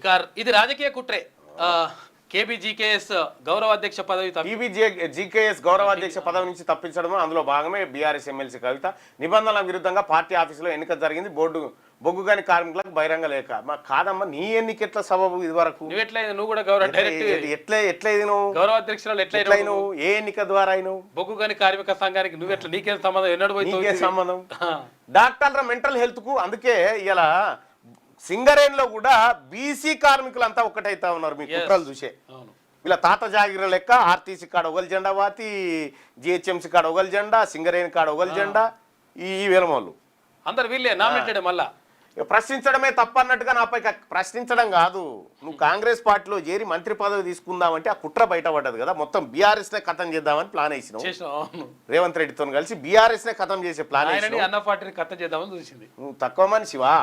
ఇక ఇది రాజకీయ కుట్రే. కేబీజీకేఎస్ గౌరవాధ్యక్ష పదవి జీకేఎస్ గౌరవాధ్యక్ష పదవి నుంచి తప్పించడం, అందులో భాగమే బీఆర్ఎస్ ఎమ్మెల్సీ కవిత నిబంధనల విరుద్ధంగా పార్టీ ఆఫీసులో ఎన్నిక జరిగింది. బొగ్గుగాని కార్మికులకు బహిరంగ లేఖ. కాదమ్మా, నీ ఎన్నికెట్ల సబబు ఇది వరకు? నువ్వు కూడా ఎట్లయిది నువ్వు గౌరవాధ్యక్షురాలు ఎట్లయిను? ఏ ఎన్నిక ద్వారా అయినావు? బొగ్గుగాని కార్మిక సంఘానికి నువ్వెట్లా? నీకేం సంబంధం? ఎన్నడూ సంబంధం? డాక్టర్ల మెంటల్ హెల్త్ కు అందుకే ఇలా సింగరేణిలో కూడా బీసీ కార్మికులు అంతా ఒక్కటైతా ఉన్నారు. మీ కుట్రలు చూసే ఇలా తాత జాగిర లెక్క ఆర్టీసీ కాడ ఒకలి జెండా వాతి, జిహెచ్ఎంసీ కాడ ఒకలి జెండా, సింగరేణి కాడ ఒకలి జెండా. ఈ వేలమోళ్ళు అందరు వీళ్ళే నామినేటెడ్. మళ్ళా ప్రశ్నించడమే తప్పన్నట్టుగా నాపై ప్రశ్నించడం కాదు. నువ్వు కాంగ్రెస్ పార్టీలో చేరి మంత్రి పదవి తీసుకుందామంటే ఆ కుట్ర బయటపడ్డది కదా. మొత్తం బీఆర్ఎస్ నే ఖతం చేద్దామని ప్లాన్ వేసినావు. రేవంత్ రెడ్డితో కలిసి బీఆర్ఎస్ నే ఖతం చేసే ప్లాన్ అన్న పార్టీని ఖతం చేద్దామని చూసింది. నువ్వు తక్కువ మనిషివా?